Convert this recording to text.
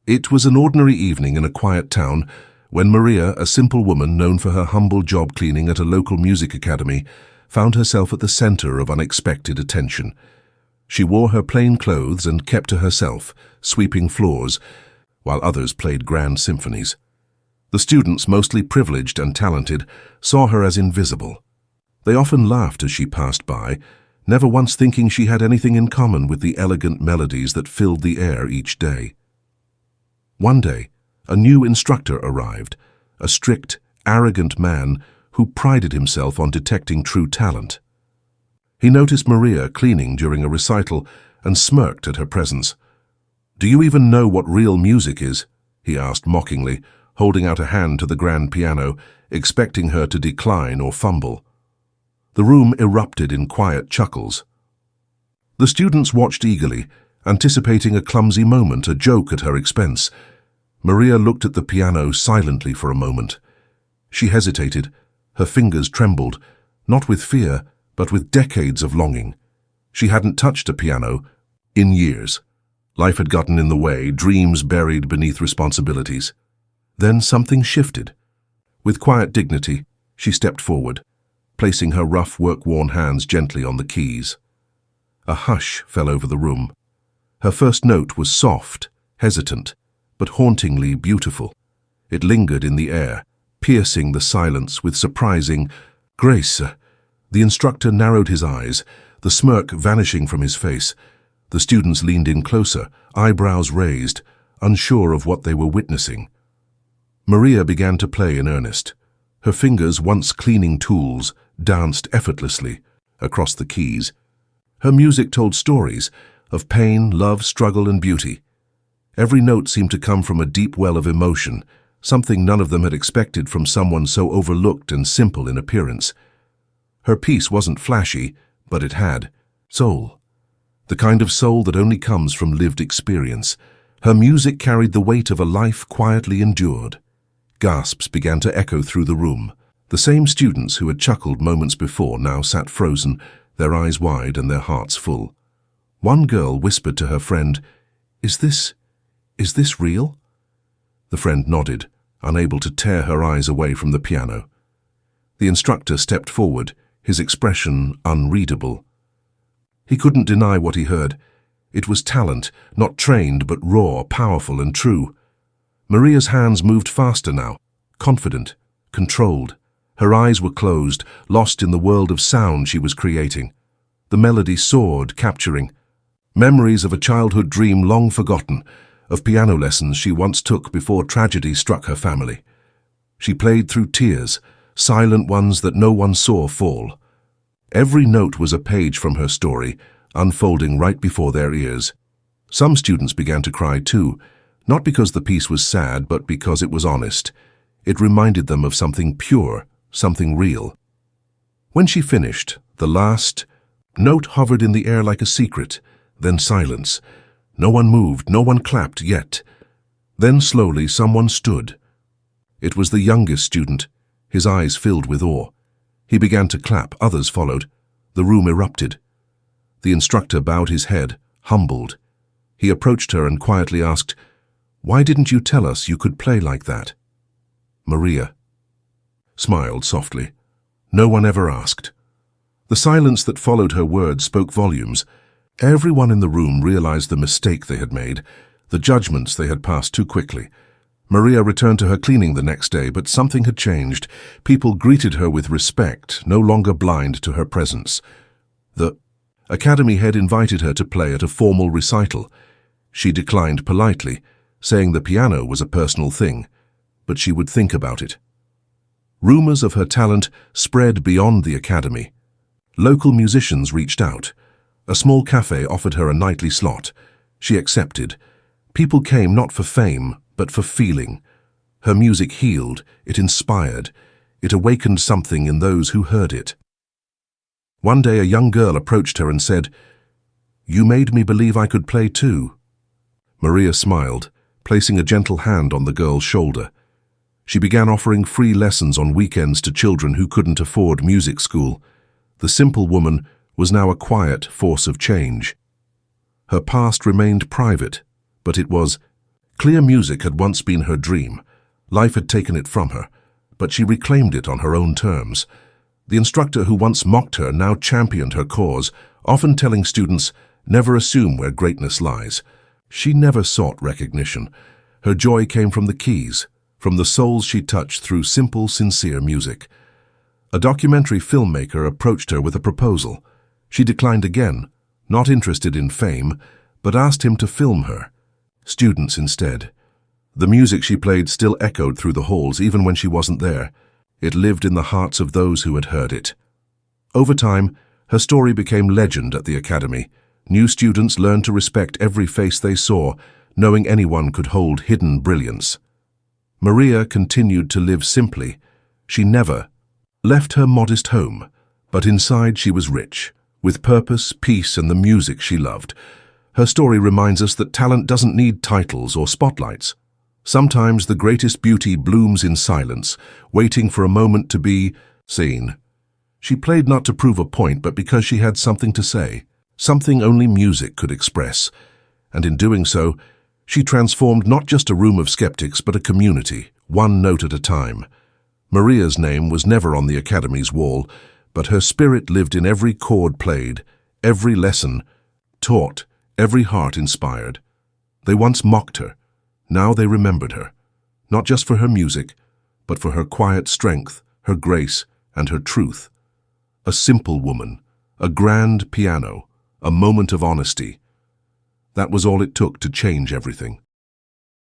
It was an ordinary evening in a quiet town when Maria, a simple woman known for her humble job cleaning at a local music academy, found herself at the center of unexpected attention. She wore her plain clothes and kept to herself, sweeping floors, while others played grand symphonies. The students, mostly privileged and talented, saw her as invisible. They often laughed as she passed by, never once thinking she had anything in common with the elegant melodies that filled the air each day. One day, a new instructor arrived, a strict, arrogant man who prided himself on detecting true talent. He noticed Maria cleaning during a recital and smirked at her presence. "Do you even know what real music is?" he asked mockingly, holding out a hand to the grand piano, expecting her to decline or fumble. The room erupted in quiet chuckles. The students watched eagerly, anticipating a clumsy moment, a joke at her expense. Maria looked at the piano silently for a moment. She hesitated. Her fingers trembled, not with fear, but with decades of longing. She hadn't touched a piano in years. Life had gotten in the way, dreams buried beneath responsibilities. Then something shifted. With quiet dignity, she stepped forward, placing her rough, work-worn hands gently on the keys. A hush fell over the room. Her first note was soft, hesitant, but hauntingly beautiful. It lingered in the air, piercing the silence with surprising grace. The instructor narrowed his eyes, the smirk vanishing from his face. The students leaned in closer, eyebrows raised, unsure of what they were witnessing. Maria began to play in earnest. Her fingers, once cleaning tools, danced effortlessly across the keys. Her music told stories of pain, love, struggle, and beauty. Every note seemed to come from a deep well of emotion, something none of them had expected from someone so overlooked and simple in appearance. Her piece wasn't flashy, but it had soul. The kind of soul that only comes from lived experience. Her music carried the weight of a life quietly endured. Gasps began to echo through the room. The same students who had chuckled moments before now sat frozen, their eyes wide and their hearts full. One girl whispered to her friend, Is this real?" The friend nodded, unable to tear her eyes away from the piano. The instructor stepped forward, his expression unreadable. He couldn't deny what he heard. It was talent, not trained but raw, powerful and true. Maria's hands moved faster now, confident, controlled. Her eyes were closed, lost in the world of sound she was creating. The melody soared, capturing memories of a childhood dream long forgotten, of piano lessons she once took before tragedy struck her family. She played through tears, silent ones that no one saw fall. Every note was a page from her story, unfolding right before their ears. Some students began to cry too, not because the piece was sad, but because it was honest. It reminded them of something pure, something real. When she finished, the last note hovered in the air like a secret, then silence. No one moved, no one clapped yet. Then slowly someone stood. It was the youngest student, his eyes filled with awe. He began to clap, others followed. The room erupted. The instructor bowed his head, humbled. He approached her and quietly asked, "Why didn't you tell us you could play like that?" Maria smiled softly. No one ever asked. The silence that followed her words spoke volumes. Everyone in the room realized the mistake they had made, the judgments they had passed too quickly. Maria returned to her cleaning the next day, but something had changed. People greeted her with respect, no longer blind to her presence. The academy head invited her to play at a formal recital. She declined politely, saying the piano was a personal thing, but she would think about it. Rumors of her talent spread beyond the academy. Local musicians reached out. A small cafe offered her a nightly slot. She accepted. People came not for fame, but for feeling. Her music healed, it inspired, it awakened something in those who heard it. One day a young girl approached her and said, "You made me believe I could play too." Maria smiled, placing a gentle hand on the girl's shoulder. She began offering free lessons on weekends to children who couldn't afford music school. The simple woman was now a quiet force of change. Her past remained private, but it was Clear music had once been her dream. Life had taken it from her, but she reclaimed it on her own terms. The instructor who once mocked her now championed her cause, often telling students, "Never assume where greatness lies." She never sought recognition. Her joy came from the keys, from the souls she touched through simple, sincere music. A documentary filmmaker approached her with a proposal. She declined again, not interested in fame, but asked him to film her. Students instead. The music she played still echoed through the halls even when she wasn't there. It lived in the hearts of those who had heard it. Over time, her story became legend at the academy. New students learned to respect every face they saw, knowing anyone could hold hidden brilliance. Maria continued to live simply. She never left her modest home, but inside she was rich, with purpose, peace, and the music she loved. Her story reminds us that talent doesn't need titles or spotlights. Sometimes the greatest beauty blooms in silence, waiting for a moment to be seen. She played not to prove a point, but because she had something to say, something only music could express. And in doing so, she transformed not just a room of skeptics, but a community, one note at a time. Maria's name was never on the academy's wall, but her spirit lived in every chord played, every lesson taught, every heart inspired. They once mocked her. Now they remembered her, not just for her music, but for her quiet strength, her grace, and her truth. A simple woman, a grand piano, a moment of honesty. That was all it took to change everything.